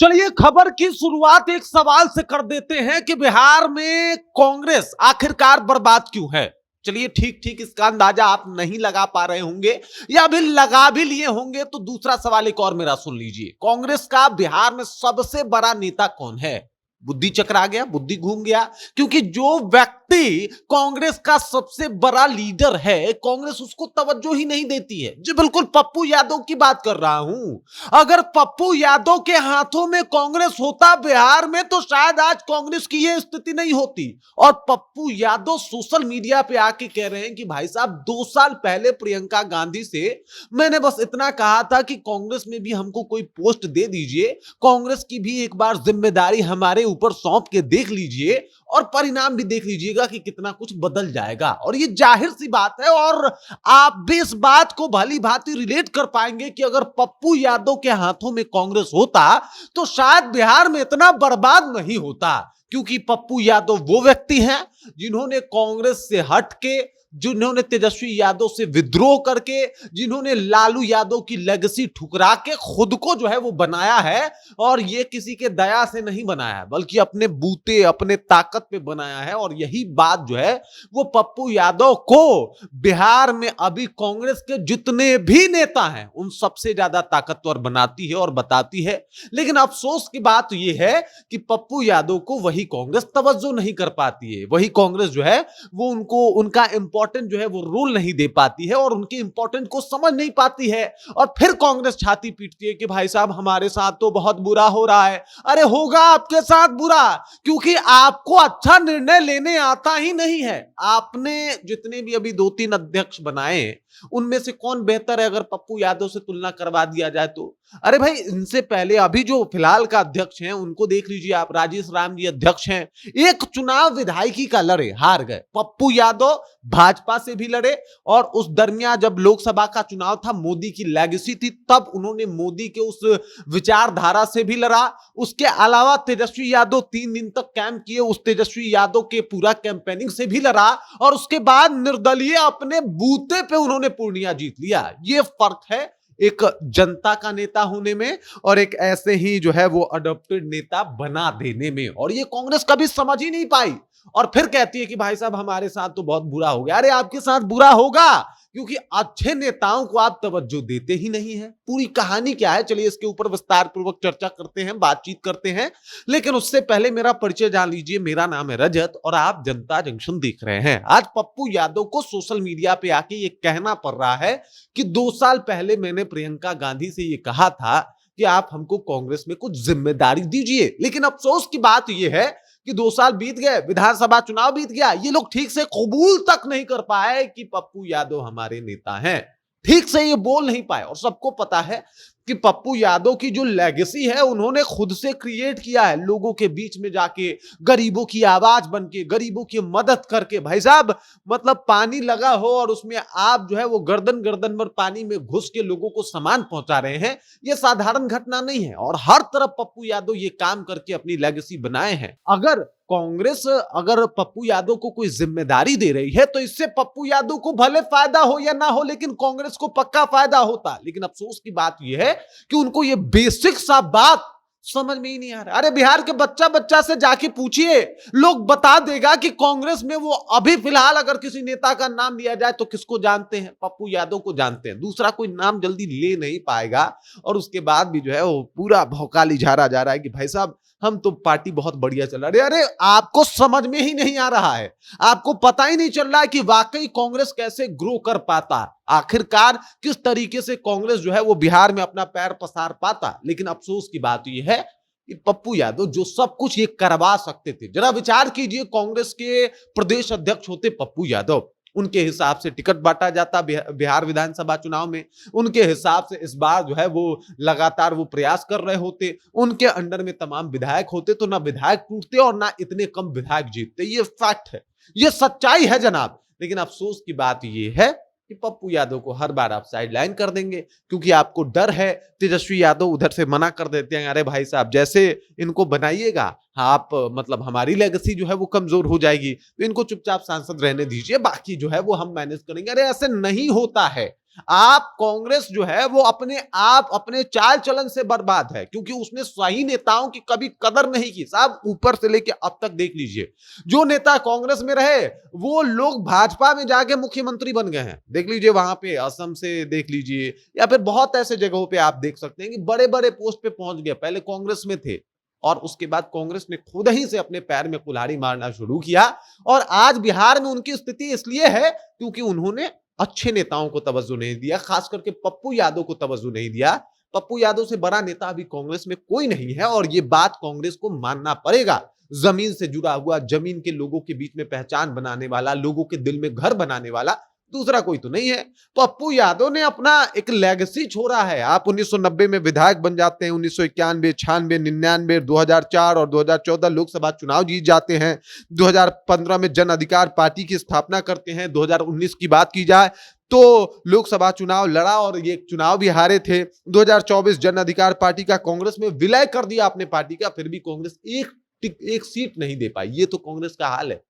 चलिए खबर की शुरुआत एक सवाल से कर देते हैं कि बिहार में कांग्रेस आखिरकार बर्बाद क्यों है। चलिए ठीक ठीक इसका अंदाजा आप नहीं लगा पा रहे होंगे या भी लगा भी लिए होंगे तो दूसरा सवाल एक और मेरा सुन लीजिए। कांग्रेस का बिहार में सबसे बड़ा नेता कौन है? बुद्धि चकरा गया, बुद्धि घूम गया, क्योंकि जो व्यक्ति कांग्रेस का सबसे बड़ा लीडर है कांग्रेस उसको तवज्जो ही नहीं देती है। जी बिल्कुल, पप्पू यादव की बात कर रहा हूं। अगर पप्पू यादव के हाथों में कांग्रेस होता बिहार में तो शायद आज कांग्रेस की यह स्थिति नहीं होती। और पप्पू यादव सोशल मीडिया पे आके कह रहे हैं कि भाई साहब 2 साल पहले प्रियंका गांधी से मैंने बस इतना कहा था कि कांग्रेस में भी हमको कोई पोस्ट दे दीजिए, कांग्रेस की भी एक बार जिम्मेदारी हमारे ऊपर सौंप के देख लीजिए और परिणाम भी देख लीजिएगा कि कितना कुछ बदल जाएगा। और ये जाहिर सी बात है और आप भी इस बात को भली भांति रिलेट कर पाएंगे कि अगर पप्पू यादव के हाथों में कांग्रेस होता तो शायद बिहार में इतना बर्बाद नहीं होता। क्योंकि पप्पू यादव वो व्यक्ति हैं जिन्होंने कांग्रेस से हट के, जिन्होंने तेजस्वी यादव से विद्रोह करके, जिन्होंने लालू यादव की लेगेसी ठुकरा के खुद को जो है वो बनाया है। और ये किसी के दया से नहीं बनाया है बल्कि अपने बूते, अपने ताकत पे बनाया है। और यही बात जो है वो पप्पू यादव को बिहार में अभी कांग्रेस के जितने भी नेता हैं उन सबसे ज्यादा ताकतवर बनाती है और बताती है। लेकिन अफसोस की बात यह है कि पप्पू यादव को वही कांग्रेस तवज्जो नहीं कर पाती है। वही कांग्रेस जो है वो उनको उनका इंपॉर्टेंट जो है वो रोल नहीं दे पाती है और उनके इंपॉर्टेंट को समझ नहीं पाती है। और फिर कांग्रेस छाती पीटती है कि भाई साहब हमारे साथ तो बहुत बुरा हो रहा है। अरे होगा आपके साथ बुरा, क्योंकि आपको अच्छा निर्णय लेने आता ही नहीं है। आपने जितने भी अभी 2-3 अध्यक्ष बनाए उनमें से कौन बेहतर है अगर पप्पू यादव से तुलना करवा दिया जाए तो? अरे भाई इनसे पहले अभी जो फिलहाल का अध्यक्ष हैं उनको देख लीजिए आप, राजेश राम जी अध्यक्ष हैं। एक चुनाव विधायकी का लड़े, हार गए। पप्पू यादव भाजपा से भी लड़े और उस दरमियान जब लोकसभा का चुनाव था, मोदी की लेगेसी थी, तब उन्होंने मोदी के उस विचारधारा से भी लड़ा। उसके अलावा तेजस्वी यादव 3 दिन तक कैंप किए, उस तेजस्वी यादव के पूरा कैंपेनिंग से भी लड़ा और उसके बाद निर्दलीय अपने बूते पे उन्होंने पूर्णिया जीत लिया। ये फर्क है एक जनता का नेता होने में और एक ऐसे ही जो है वो अडॉप्टेड नेता बना देने में। और ये कांग्रेस कभी समझ ही नहीं पाई और फिर कहती है कि भाई साहब हमारे साथ तो बहुत बुरा हो गया। अरे आपके साथ बुरा होगा क्योंकि अच्छे नेताओं को आप तवज्जो देते ही नहीं है। पूरी कहानी क्या है, चलिए इसके ऊपर विस्तार पूर्वक चर्चा करते हैं, बातचीत करते हैं। लेकिन उससे पहले मेरा परिचय जान लीजिए। मेरा नाम है रजत और आप जनता जंक्शन देख रहे हैं। आज पप्पू यादव को सोशल मीडिया पे आके ये कहना पड़ रहा है कि 2 साल पहले मैंने प्रियंका गांधी से ये कहा था कि आप हमको कांग्रेस में कुछ जिम्मेदारी दीजिए। लेकिन अफसोस की बात यह है कि 2 साल बीत गए, विधानसभा चुनाव बीत गया, ये लोग ठीक से कबूल तक नहीं कर पाए कि पप्पू यादव हमारे नेता हैं। ठीक से ये बोल नहीं पाए। और सबको पता है कि पप्पू यादव की जो लेगेसी है उन्होंने खुद से क्रिएट किया है, लोगों के बीच में जाके गरीबों की आवाज बन के, गरीबों की मदद करके। भाई साहब मतलब पानी लगा हो और उसमें आप जो है वो गर्दन गर्दन भर पानी में घुस के लोगों को सामान पहुंचा रहे हैं, ये साधारण घटना नहीं है। और हर तरफ पप्पू यादव ये काम करके अपनी लेगेसी बनाए हैं। अगर कांग्रेस अगर पप्पू यादव को कोई जिम्मेदारी दे रही है तो इससे पप्पू यादव को भले फायदा हो या ना हो, लेकिन कांग्रेस को पक्का फायदा होता। लेकिन अफसोस की बात यह है कि उनको यह बेसिक सा बात समझ में ही नहीं आ रहा। अरे बिहार के बच्चा बच्चा से जाके पूछिए, लोग बता देगा कि कांग्रेस में वो अभी फिलहाल अगर किसी नेता का नाम लिया जाए तो किसको जानते हैं? पप्पू यादव को जानते हैं, दूसरा कोई नाम जल्दी ले नहीं पाएगा। और उसके बाद भी जो है वो पूरा भौकाली झाड़ा जा रहा है कि भाई साहब हम तो पार्टी बहुत बढ़िया चला रही है। अरे आपको समझ में ही नहीं आ रहा है, आपको पता ही नहीं चल रहा है कि वाकई कांग्रेस कैसे ग्रो कर पाता, आखिरकार किस तरीके से कांग्रेस जो है वो बिहार में अपना पैर पसार पाता। लेकिन अफसोस की बात यह है कि पप्पू यादव जो सब कुछ ये करवा सकते थे, जरा विचार कीजिए, कांग्रेस के प्रदेश अध्यक्ष होते पप्पू यादव, उनके हिसाब से टिकट बांटा जाता बिहार विधानसभा चुनाव में, उनके हिसाब से इस बार जो है वो लगातार वो प्रयास कर रहे होते, उनके अंडर में तमाम विधायक होते तो ना विधायक टूटते और ना इतने कम विधायक जीतते। ये फैक्ट है, ये सच्चाई है जनाब। लेकिन अफसोस की बात ये है कि पप्पू यादव को हर बार आप साइड लाइन कर देंगे क्योंकि आपको डर है। तेजस्वी यादव उधर से मना कर देते हैं, अरे भाई साहब जैसे इनको बनाइएगा आप मतलब हमारी लेगेसी जो है वो कमजोर हो जाएगी, तो इनको चुपचाप सांसद रहने दीजिए, बाकी जो है वो हम मैनेज करेंगे। अरे ऐसे नहीं होता है। आप कांग्रेस जो है वो अपने आप अपने चाल चलन से बर्बाद है, क्योंकि उसने सही नेताओं की कभी कदर नहीं की। साहब ऊपर से लेके अब तक देख लीजिए, जो नेता कांग्रेस में रहे वो लोग भाजपा में जाके मुख्यमंत्री बन गए हैं। देख लीजिए वहां पे असम से देख लीजिए, या फिर बहुत ऐसे जगहों पे आप देख सकते हैं कि बड़े बड़े पोस्ट पे पहुंच गए, पहले कांग्रेस में थे और उसके बाद कांग्रेस ने खुद ही से अपने पैर में कुल्हाड़ी मारना शुरू किया। और आज बिहार में उनकी स्थिति इसलिए है क्योंकि उन्होंने अच्छे नेताओं को तवज्जो नहीं दिया, खास करके पप्पू यादव को तवज्जो नहीं दिया। पप्पू यादव से बड़ा नेता अभी कांग्रेस में कोई नहीं है और ये बात कांग्रेस को मानना पड़ेगा। जमीन से जुड़ा हुआ, जमीन के लोगों के बीच में पहचान बनाने वाला, लोगों के दिल में घर बनाने वाला दूसरा कोई तो नहीं है। पप्पू यादव ने अपना एक लेगेसी छोड़ा है। आप 1990 में विधायक बन जाते हैं, 1991, 96, 99, 2004 और 2014 लोकसभा चुनाव जीत जाते हैं, 2015 में जन अधिकार पार्टी की स्थापना करते हैं, 2019 की बात की जाए तो लोकसभा चुनाव लड़ा और ये चुनाव भी हारे थे। 2024 जन अधिकार पार्टी का कांग्रेस में विलय कर दिया अपने पार्टी का, फिर भी कांग्रेस एक सीट नहीं दे पाई। ये तो कांग्रेस का हाल है,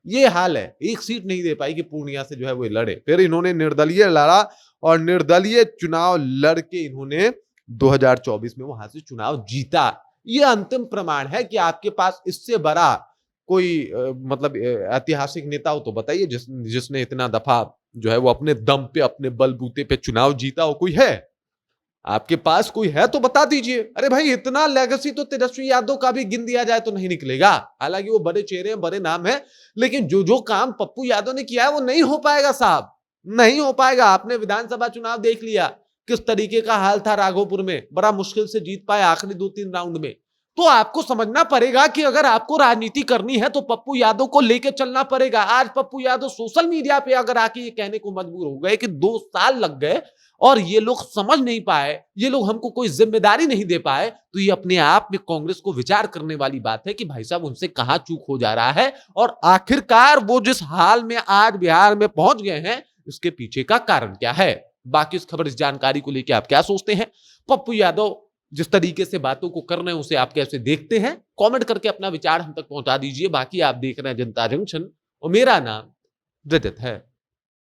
ये हाल है, एक सीट नहीं दे पाई कि पूर्णिया से जो है वो लड़े। फिर इन्होंने निर्दलीय लड़ा और निर्दलीय चुनाव लड़के इन्होंने 2024 में वहां से चुनाव जीता। ये अंतिम प्रमाण है कि आपके पास इससे बड़ा कोई मतलब ऐतिहासिक नेता हो तो बताइए जिसने इतना दफा जो है वो अपने दम पे, अपने बलबूते पे चुनाव जीता हो। कोई है आपके पास, कोई है तो बता दीजिए। अरे भाई इतना लेगेसी तो तेजस्वी यादव का भी गिन दिया जाए तो नहीं निकलेगा। हालांकि वो बड़े चेहरे हैं, बड़े नाम है, लेकिन जो जो काम पप्पू यादव ने किया है वो नहीं हो पाएगा साहब, नहीं हो पाएगा। आपने विधानसभा चुनाव देख लिया किस तरीके का हाल था राघोपुर में, बड़ा मुश्किल से जीत पाए आखिरी 2-3 राउंड में। तो आपको समझना पड़ेगा कि अगर आपको राजनीति करनी है तो पप्पू यादव को लेकर चलना पड़ेगा। आज पप्पू यादव सोशल मीडिया पे अगर आके ये कहने को मजबूर हो गए कि 2 साल लग गए और ये लोग समझ नहीं पाए, ये लोग हमको कोई जिम्मेदारी नहीं दे पाए, तो ये अपने आप में कांग्रेस को विचार करने वाली बात है कि भाई साहब उनसे कहां चूक हो जा रहा है और आखिरकार वो जिस हाल में आज बिहार में पहुंच गए हैं इसके पीछे का कारण क्या है। बाकी इस खबर, इस जानकारी को लेकर आप क्या सोचते हैं? पप्पू यादव जिस तरीके से बातों को कर रहे हैं उसे आप कैसे देखते हैं? कमेंट करके अपना विचार हम तक पहुंचा दीजिए। बाकी आप देख रहे हैं जनता जंक्शन और मेरा नाम रजत है।